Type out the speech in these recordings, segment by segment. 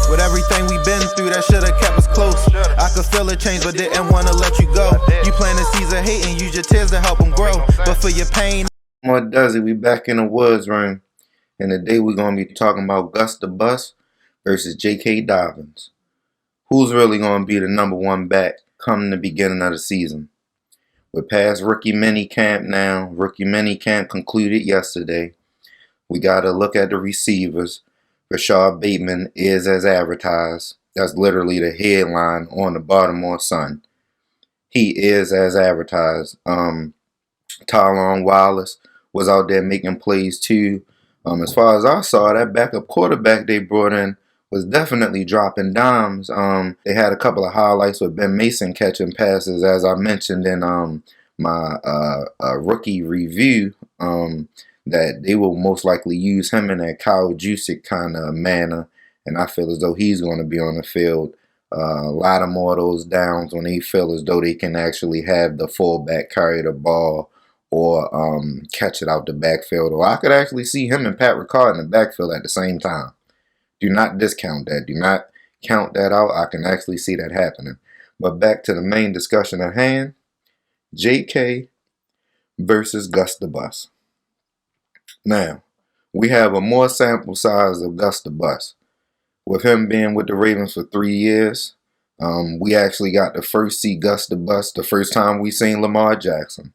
With everything we been through, that shoulda kept us close. I could feel a change, but didn't wanna let you go. You planted seeds of hate and use your tears to help them grow. But for your pain. More Dezzy, we back in the woods ring. And today we're going to be talking about Gus the Bus versus JK Dobbins. Who's really going to be the number one back come the beginning of the season? We're past rookie mini camp now. Rookie mini camp concluded yesterday. We got to look at the receivers. Rashad Bateman is as advertised. That's literally the headline on the Baltimore Sun. He is as advertised. Tyron Wallace was out there making plays too. As far as I saw, that backup quarterback they brought in was definitely dropping dimes. They had a couple of highlights with Ben Mason catching passes, as I mentioned in my rookie review, that they will most likely use him in that Kyle Juszczyk kind of manner, and I feel as though he's going to be on the field. A lot of more of those downs when they feel as though they can actually have the fullback carry the ball or catch it out the backfield. Or I could actually see him and Pat Ricard in the backfield at the same time. Do not discount that. Do not count that out. I can actually see that happening. But back to the main discussion at hand. JK versus Gus the Bus. Now, we have a more sample size of Gus the Bus. With him being with the Ravens for 3 years, we actually got to first see Gus the Bus the first time we seen Lamar Jackson.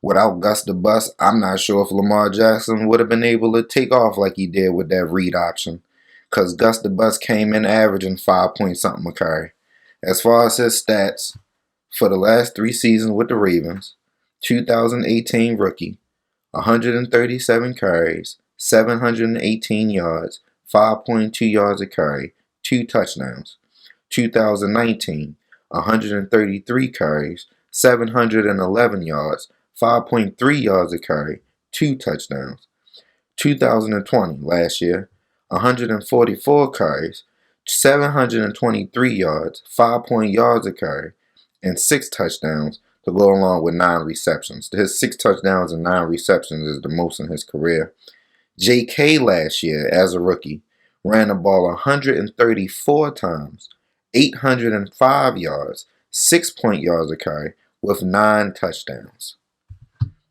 Without Gus the Bus, I'm not sure if Lamar Jackson would have been able to take off like he did with that read option. Because Gus the Bus came in averaging 5 point something a carry. As far as his stats, for the last 3 seasons with the Ravens, 2018 rookie, 137 carries, 718 yards, 5.2 yards a carry, 2 touchdowns. 2019, 133 carries, 711 yards, 5.3 yards a carry, 2 touchdowns. 2020, last year, 144 carries, 723 yards, 5 yards a carry, and 6 touchdowns to go along with 9 receptions. His 6 touchdowns and 9 receptions is the most in his career. JK last year, as a rookie, ran the ball 134 times, 805 yards, 6 yards a carry, with 9 touchdowns.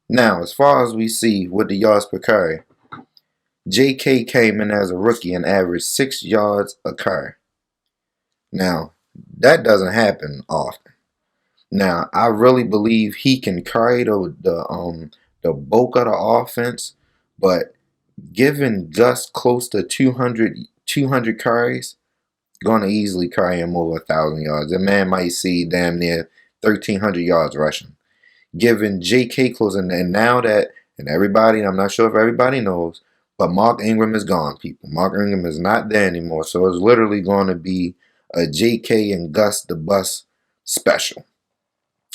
Now, as far as we see with the yards per carry, JK came in as a rookie and averaged 6 yards a carry. Now, that doesn't happen often. Now, I really believe he can carry the bulk of the offense, but giving Gus close to 200 carries, going to easily carry him over 1,000 yards. The man might see damn near 1,300 yards rushing. Giving JK close, and now that, and everybody, I'm not sure if everybody knows, but Mark Ingram is gone, people. Mark Ingram is not there anymore, so it's literally going to be a JK and Gus the Bus special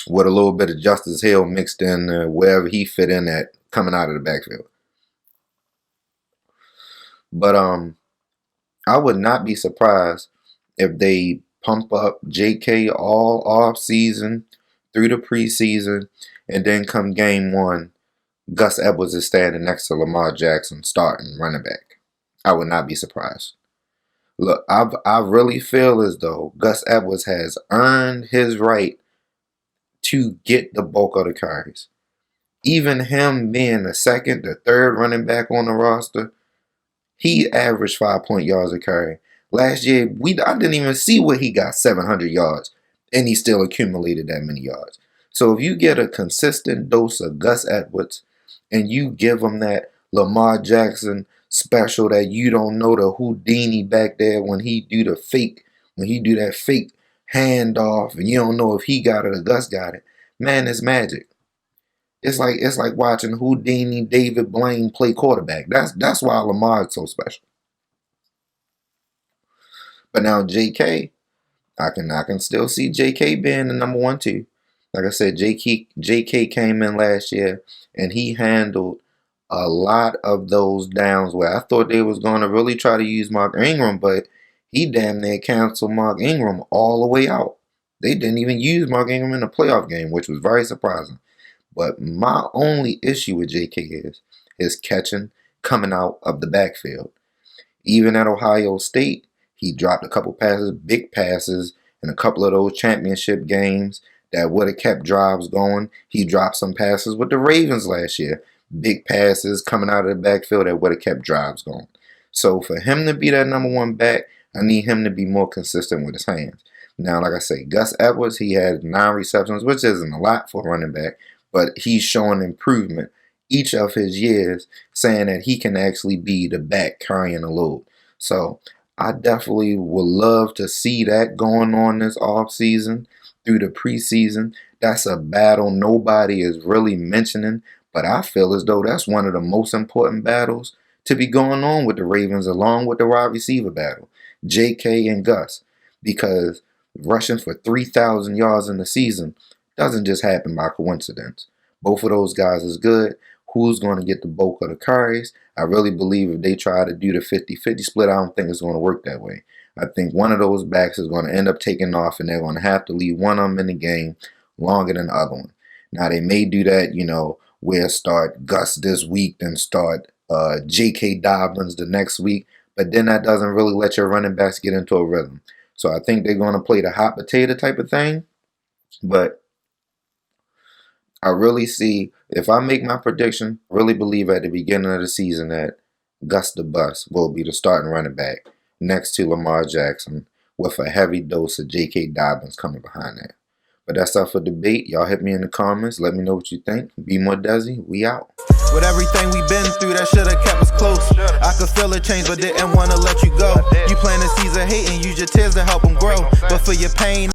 with a little bit of Justice Hill mixed in wherever he fit in at coming out of the backfield. But I would not be surprised if they pump up JK all off season through the preseason, and then come game 1, Gus Edwards is standing next to Lamar Jackson starting running back. I would not be surprised. Look, I really feel as though Gus Edwards has earned his right to get the bulk of the carries. Even him being the second, the third running back on the roster, he averaged 5 yards a carry. Last year, I didn't even see where he got 700 yards, and he still accumulated that many yards. So if you get a consistent dose of Gus Edwards, and you give him that Lamar Jackson special that you don't know the Houdini back there when he do that fake handoff, and you don't know if he got it or Gus got it, man, it's magic. It's like watching Houdini, David Blaine play quarterback. That's why Lamar is so special. But now JK, I can still see JK being the number 1 too. Like I said, JK came in last year and he handled a lot of those downs where I thought they was going to really try to use Mark Ingram, but he damn near canceled Mark Ingram all the way out. They didn't even use Mark Ingram in the playoff game, which was very surprising. But my only issue with JK is catching coming out of the backfield. Even at Ohio State, He dropped a couple passes, big passes, in a couple of those championship games that would have kept drives going. He dropped some passes with the Ravens last year. Big passes coming out of the backfield that would have kept drives going. So for him to be that number one back, I need him to be more consistent with his hands. Now, like I say, Gus Edwards, he had 9 receptions, which isn't a lot for a running back, but he's showing improvement each of his years, saying that he can actually be the back carrying the load. So I definitely would love to see that going on this offseason through the preseason. That's a battle nobody is really mentioning, but I feel as though that's one of the most important battles to be going on with the Ravens, along with the wide receiver battle, JK and Gus, because rushing for 3,000 yards in the season doesn't just happen by coincidence. Both of those guys is good. Who's going to get the bulk of the carries? I really believe if they try to do the 50-50 split, I don't think it's going to work that way. I think one of those backs is going to end up taking off, and they're going to have to leave one of them in the game longer than the other one. Now, they may do that, where start Gus this week, then start JK Dobbins the next week, but then that doesn't really let your running backs get into a rhythm. So I think they're going to play the hot potato type of thing, but I really see, if I make my prediction, I really believe at the beginning of the season that Gus the Bus will be the starting running back next to Lamar Jackson, with a heavy dose of JK Dobbins coming behind that. But that's up for debate. Y'all hit me in the comments. Let me know what you think. Be more Dezzy. We out. With everything we've been through, that shoulda kept us close. I could feel a change, but didn't wanna let you go. You plant the seeds of hate and use your tears to help them grow. But for your pain